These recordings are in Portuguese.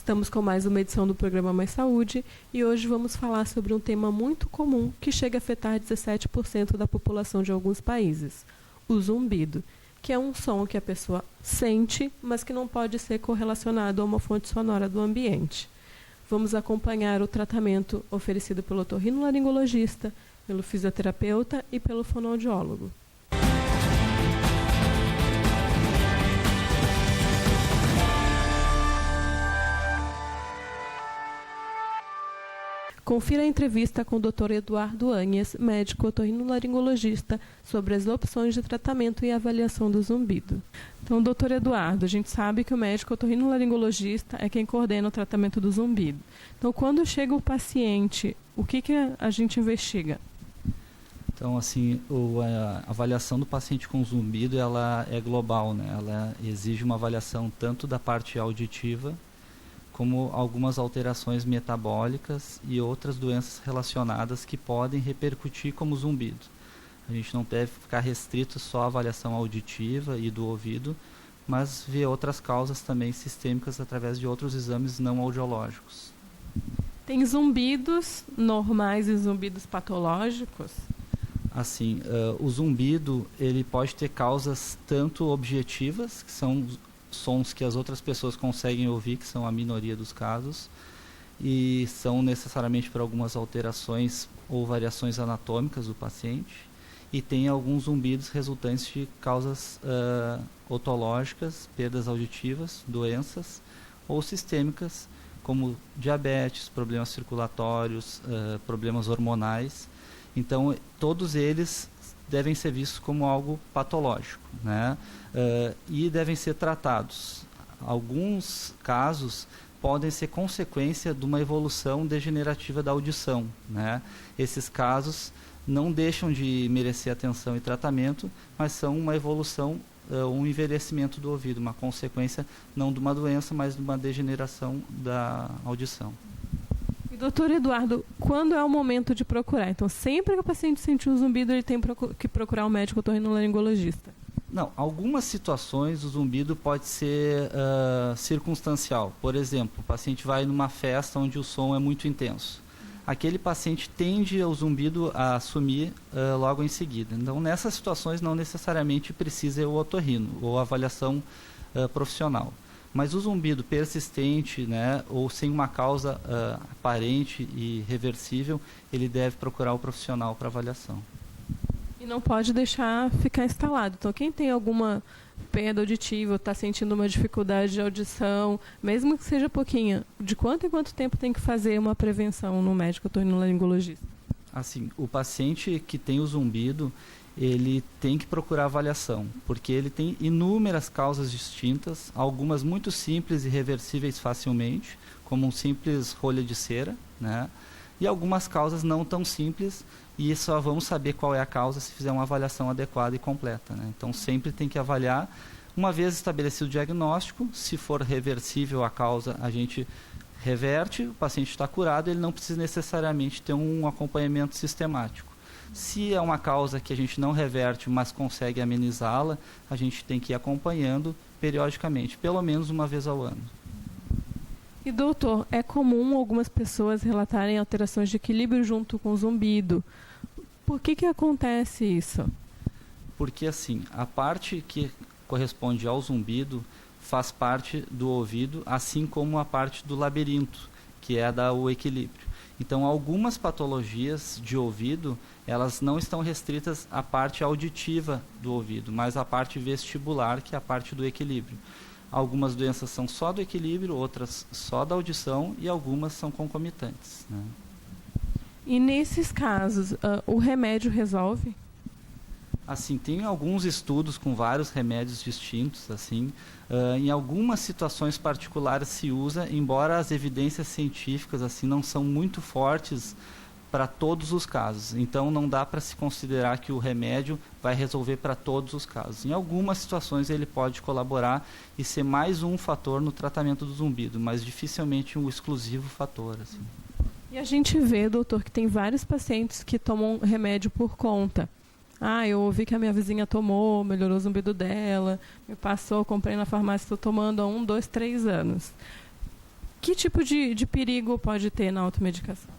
Estamos com mais uma edição do programa Mais Saúde e hoje vamos falar sobre um tema muito comum que chega a afetar 17% da população de alguns países, o zumbido, que é um som que a pessoa sente, mas que não pode ser correlacionado a uma fonte sonora do ambiente. Vamos acompanhar o tratamento oferecido pelo otorrinolaringologista, pelo fisioterapeuta e pelo fonoaudiólogo. Confira a entrevista com o Dr. Eduardo Anhes, médico otorrinolaringologista, sobre as opções de tratamento e avaliação do zumbido. Então, Dr. Eduardo, a gente sabe que o médico otorrinolaringologista é quem coordena o tratamento do zumbido. Então, quando chega o paciente, o que a gente investiga? Então, assim, a avaliação do paciente com zumbido, ela é global, né? Ela exige uma avaliação tanto da parte auditiva, como algumas alterações metabólicas e outras doenças relacionadas que podem repercutir como zumbido. A gente não deve ficar restrito só à avaliação auditiva e do ouvido, mas ver outras causas também sistêmicas através de outros exames não audiológicos. Tem zumbidos normais e zumbidos patológicos? Assim, o zumbido ele pode ter causas tanto objetivas, que são sons que as outras pessoas conseguem ouvir, que são a minoria dos casos, e são necessariamente por algumas alterações ou variações anatômicas do paciente, e tem alguns zumbidos resultantes de causas otológicas, perdas auditivas, doenças, ou sistêmicas, como diabetes, problemas circulatórios, problemas hormonais. Então, todos eles devem ser vistos como algo patológico, né? E devem ser tratados. Alguns casos podem ser consequência de uma evolução degenerativa da audição, né? Esses casos não deixam de merecer atenção e tratamento, mas são uma evolução, um envelhecimento do ouvido, uma consequência não de uma doença, mas de uma degeneração da audição. Doutor Eduardo, quando é o momento de procurar? Então, sempre que o paciente sentir um zumbido, ele tem que procurar um médico otorrinolaringologista? Não, algumas situações o zumbido pode ser circunstancial. Por exemplo, o paciente vai numa festa onde o som é muito intenso. Aquele paciente tende o zumbido a sumir logo em seguida. Então, nessas situações, não necessariamente precisa o otorrino ou avaliação profissional. Mas o zumbido persistente, né, ou sem uma causa aparente e reversível, ele deve procurar o profissional para avaliação. E não pode deixar ficar instalado. Então, quem tem alguma perda auditiva, está sentindo uma dificuldade de audição, mesmo que seja pouquinha, de quanto em quanto tempo tem que fazer uma prevenção no médico otorrinolaringologista? Assim, o paciente que tem o zumbido, ele tem que procurar avaliação, porque ele tem inúmeras causas distintas, algumas muito simples e reversíveis facilmente, como um simples rolha de cera, né? E algumas causas não tão simples, e só vamos saber qual é a causa se fizer uma avaliação adequada e completa, né? Então sempre tem que avaliar, uma vez estabelecido o diagnóstico, se for reversível a causa, a gente reverte, o paciente está curado, ele não precisa necessariamente ter um acompanhamento sistemático. Se é uma causa que a gente não reverte, mas consegue amenizá-la, a gente tem que ir acompanhando periodicamente, pelo menos uma vez ao ano. E doutor, é comum algumas pessoas relatarem alterações de equilíbrio junto com o zumbido. Por que acontece isso? Porque assim, a parte que corresponde ao zumbido faz parte do ouvido, assim como a parte do labirinto, que é o equilíbrio. Então, algumas patologias de ouvido, elas não estão restritas à parte auditiva do ouvido, mas à parte vestibular, que é a parte do equilíbrio. Algumas doenças são só do equilíbrio, outras só da audição e algumas são concomitantes, né? E nesses casos, o remédio resolve? Assim, tem alguns estudos com vários remédios distintos, assim, em algumas situações particulares se usa, embora as evidências científicas assim não são muito fortes para todos os casos. Então não dá para se considerar que o remédio vai resolver para todos os casos. Em algumas situações ele pode colaborar e ser mais um fator no tratamento do zumbido, mas dificilmente um exclusivo fator, assim. E a gente vê, doutor, que tem vários pacientes que tomam remédio por conta. Eu ouvi que a minha vizinha tomou, melhorou o zumbido dela, me passou, comprei na farmácia, estou tomando há 1, 2, 3 anos. Que tipo de perigo pode ter na automedicação?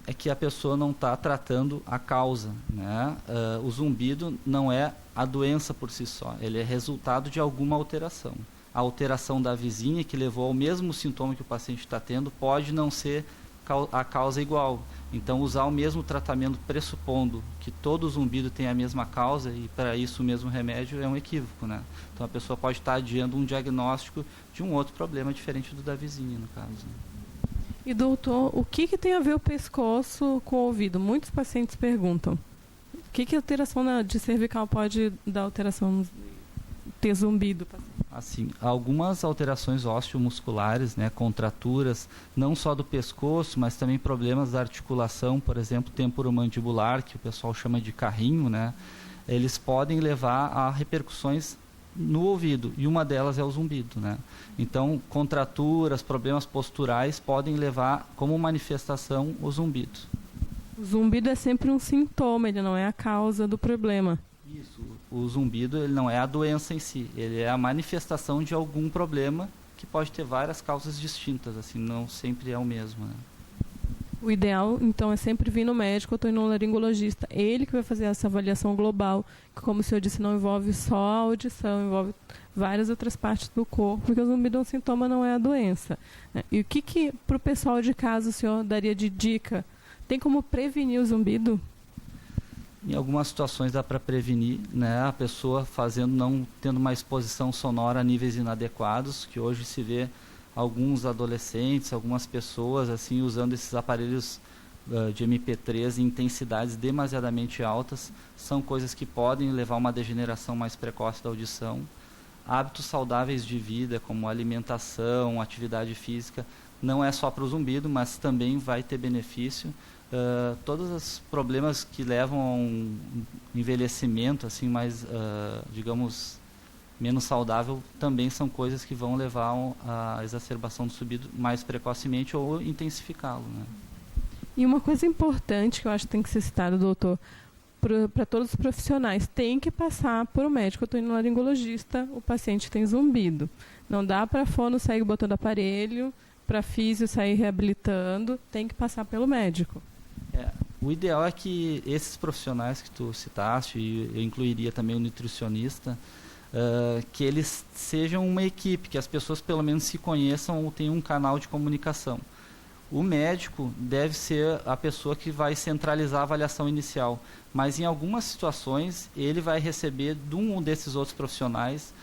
É que a pessoa não está tratando a causa, né? O zumbido não é a doença por si só, ele é resultado de alguma alteração. A alteração da vizinha que levou ao mesmo sintoma que o paciente está tendo pode não ser a causa igual. Então, usar o mesmo tratamento pressupondo que todo zumbido tem a mesma causa e para isso o mesmo remédio é um equívoco, né? Então, a pessoa pode estar adiando um diagnóstico de um outro problema diferente do da vizinha, no caso. E doutor, o que tem a ver o pescoço com o ouvido? Muitos pacientes perguntam. O que a alteração de cervical pode dar alteração, ter zumbido? Assim, algumas alterações osteomusculares, né, contraturas, não só do pescoço, mas também problemas da articulação, por exemplo, temporomandibular, que o pessoal chama de carrinho, né, eles podem levar a repercussões no ouvido, e uma delas é o zumbido, né? Então, contraturas, problemas posturais podem levar como manifestação o zumbido. O zumbido é sempre um sintoma, ele não é a causa do problema. Isso, o zumbido ele não é a doença em si, ele é a manifestação de algum problema que pode ter várias causas distintas, assim, não sempre é o mesmo, né? O ideal, então, é sempre vir no médico, otorrinolaringologista, ele que vai fazer essa avaliação global, que, como o senhor disse, não envolve só a audição, envolve várias outras partes do corpo, porque o zumbido é um sintoma, não é a doença, né? E o que para o pessoal de casa o senhor daria de dica? Tem como prevenir o zumbido? Em algumas situações dá para prevenir, né? A pessoa não tendo uma exposição sonora a níveis inadequados, que hoje se vê alguns adolescentes, algumas pessoas assim usando esses aparelhos de MP3 em intensidades demasiadamente altas, são coisas que podem levar a uma degeneração mais precoce da audição. Hábitos saudáveis de vida, como alimentação, atividade física, não é só para o zumbido, mas também vai ter benefício. Todos os problemas que levam a um envelhecimento assim mais, digamos, menos saudável, também são coisas que vão levar a exacerbação do zumbido mais precocemente ou intensificá-lo, né? E uma coisa importante que eu acho que tem que ser citada, doutor, para todos os profissionais, tem que passar por um médico otorrinolaringologista, o paciente tem zumbido. Não dá para fono sair botando aparelho, para físio sair reabilitando, tem que passar pelo médico. O ideal é que esses profissionais que tu citaste, e eu incluiria também o nutricionista, que eles sejam uma equipe, que as pessoas pelo menos se conheçam ou tenham um canal de comunicação. O médico deve ser a pessoa que vai centralizar a avaliação inicial, mas em algumas situações ele vai receber de um desses outros profissionais,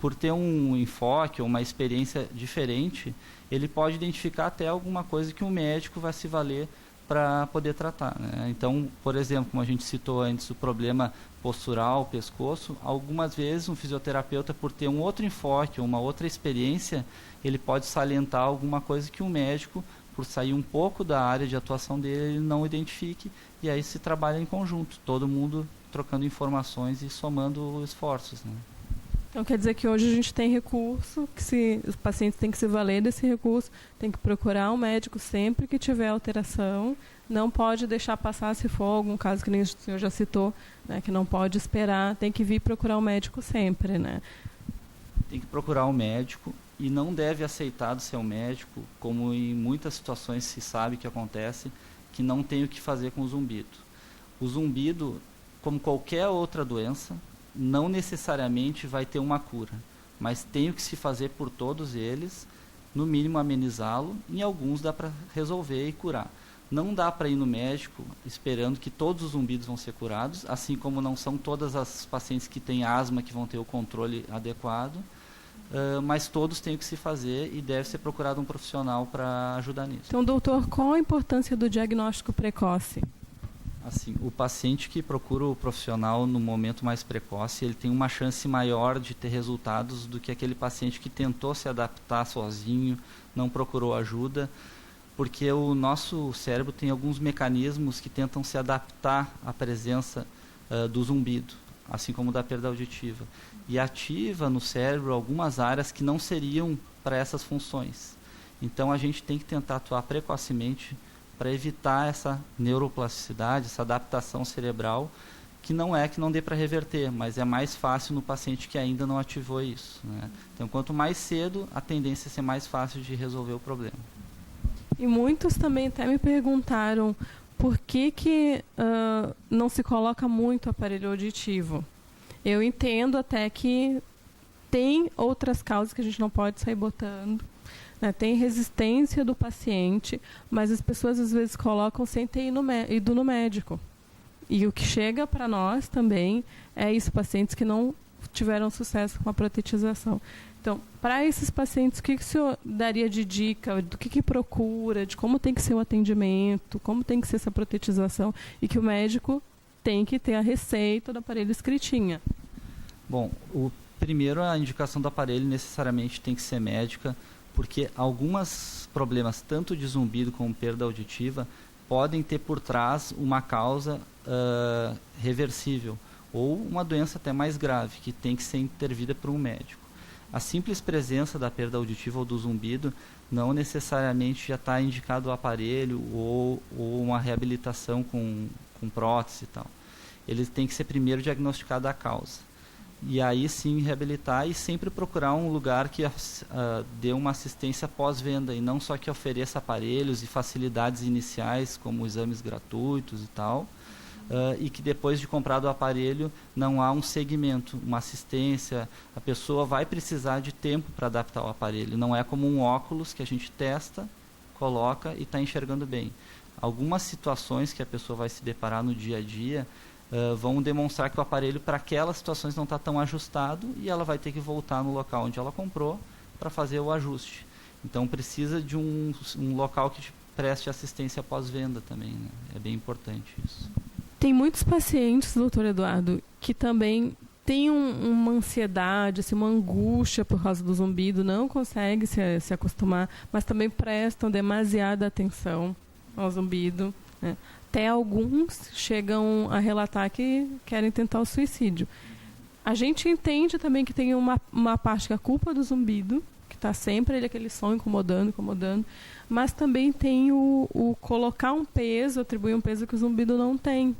por ter um enfoque ou uma experiência diferente, ele pode identificar até alguma coisa que o médico vai se valer para poder tratar, né? Então, por exemplo, como a gente citou antes, o problema postural, pescoço, algumas vezes um fisioterapeuta, por ter um outro enfoque, uma outra experiência, ele pode salientar alguma coisa que o médico, por sair um pouco da área de atuação dele, ele não identifique, e aí se trabalha em conjunto, todo mundo trocando informações e somando esforços, né? Então quer dizer que hoje a gente tem recurso, que os pacientes têm que se valer desse recurso, tem que procurar um médico sempre que tiver alteração, não pode deixar passar se for algum caso que nem o senhor já citou, né, que não pode esperar, tem que vir procurar um médico sempre, né? Tem que procurar um médico e não deve aceitar do seu médico, como em muitas situações se sabe que acontece, que não tem o que fazer com o zumbido. O zumbido, como qualquer outra doença, não necessariamente vai ter uma cura, mas tem o que se fazer por todos eles, no mínimo amenizá-lo, em alguns dá para resolver e curar. Não dá para ir no médico esperando que todos os zumbidos vão ser curados, assim como não são todas as pacientes que têm asma que vão ter o controle adequado, mas todos têm o que se fazer e deve ser procurado um profissional para ajudar nisso. Então, doutor, qual a importância do diagnóstico precoce? Assim, o paciente que procura o profissional no momento mais precoce, ele tem uma chance maior de ter resultados do que aquele paciente que tentou se adaptar sozinho, não procurou ajuda, porque o nosso cérebro tem alguns mecanismos que tentam se adaptar à presença do zumbido, assim como da perda auditiva, e ativa no cérebro algumas áreas que não seriam para essas funções. Então a gente tem que tentar atuar precocemente para evitar essa neuroplasticidade, essa adaptação cerebral que não dê para reverter, mas é mais fácil no paciente que ainda não ativou isso, né? Então, quanto mais cedo, a tendência é ser mais fácil de resolver o problema. E muitos também até me perguntaram por que não se coloca muito aparelho auditivo. Eu entendo até que tem outras causas que a gente não pode sair botando, né? Tem resistência do paciente, mas as pessoas às vezes colocam sem ter ido no médico. E o que chega para nós também é isso, pacientes que não tiveram sucesso com a protetização. Então, para esses pacientes, o que o senhor daria de dica, do que procura, de como tem que ser o atendimento, como tem que ser essa protetização, e que o médico tem que ter a receita do aparelho escritinha? Bom, primeiro, a indicação do aparelho necessariamente tem que ser médica, porque alguns problemas, tanto de zumbido como perda auditiva, podem ter por trás uma causa reversível ou uma doença até mais grave, que tem que ser intervida por um médico. A simples presença da perda auditiva ou do zumbido não necessariamente já está indicado o aparelho ou uma reabilitação com prótese e tal. Ele tem que ser primeiro diagnosticado a causa. E aí sim reabilitar e sempre procurar um lugar que dê uma assistência pós-venda e não só que ofereça aparelhos e facilidades iniciais como exames gratuitos e tal, e que depois de comprado o aparelho não há um segmento, uma assistência. A pessoa vai precisar de tempo para adaptar o aparelho, não é como um óculos que a gente testa, coloca e está enxergando bem. Algumas situações que a pessoa vai se deparar no dia a dia vão demonstrar que o aparelho para aquelas situações não está tão ajustado e ela vai ter que voltar no local onde ela comprou para fazer o ajuste. Então precisa de um local que te preste assistência pós-venda também, né? É bem importante isso. Tem muitos pacientes, doutor Eduardo, que também têm uma ansiedade, assim, uma angústia por causa do zumbido, não conseguem se acostumar, mas também prestam demasiada atenção ao zumbido, né? Até alguns chegam a relatar que querem tentar o suicídio. A gente entende também que tem uma parte que é a culpa do zumbido, que está sempre aquele som incomodando, mas também tem o colocar um peso, atribuir um peso que o zumbido não tem.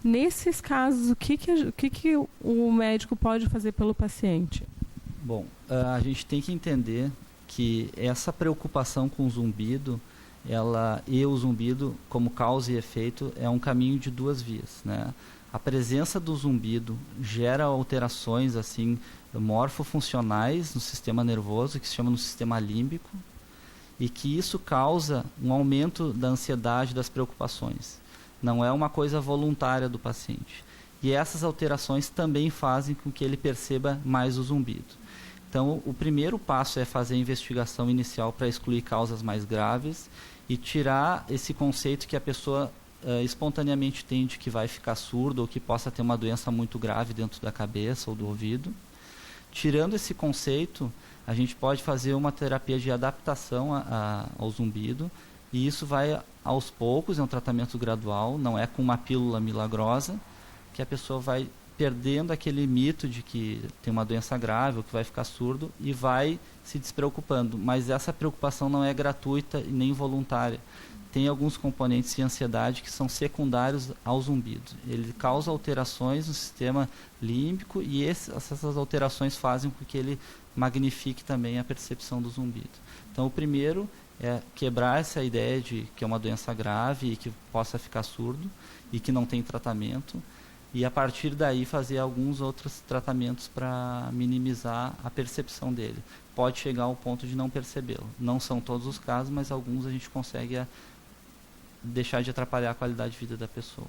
Nesses casos, o que o médico pode fazer pelo paciente? Bom, a gente tem que entender que essa preocupação com o zumbido, o zumbido como causa e efeito é um caminho de duas vias, né? A presença do zumbido gera alterações assim morfofuncionais no sistema nervoso, que se chama no sistema límbico, e que isso causa um aumento da ansiedade, das preocupações. Não é uma coisa voluntária do paciente. E essas alterações também fazem com que ele perceba mais o zumbido. Então, o primeiro passo é fazer a investigação inicial para excluir causas mais graves e tirar esse conceito que a pessoa espontaneamente tem de que vai ficar surdo ou que possa ter uma doença muito grave dentro da cabeça ou do ouvido. Tirando esse conceito, a gente pode fazer uma terapia de adaptação ao zumbido, e isso vai aos poucos, é um tratamento gradual, não é com uma pílula milagrosa, que a pessoa vai perdendo aquele mito de que tem uma doença grave ou que vai ficar surdo e vai se despreocupando. Mas essa preocupação não é gratuita e nem voluntária. Tem alguns componentes de ansiedade que são secundários ao zumbido. Ele causa alterações no sistema límbico e essas alterações fazem com que ele magnifique também a percepção do zumbido. Então, o primeiro é quebrar essa ideia de que é uma doença grave e que possa ficar surdo e que não tem tratamento. E, a partir daí, fazer alguns outros tratamentos para minimizar a percepção dele. Pode chegar ao ponto de não percebê-lo. Não são todos os casos, mas alguns a gente consegue deixar de atrapalhar a qualidade de vida da pessoa.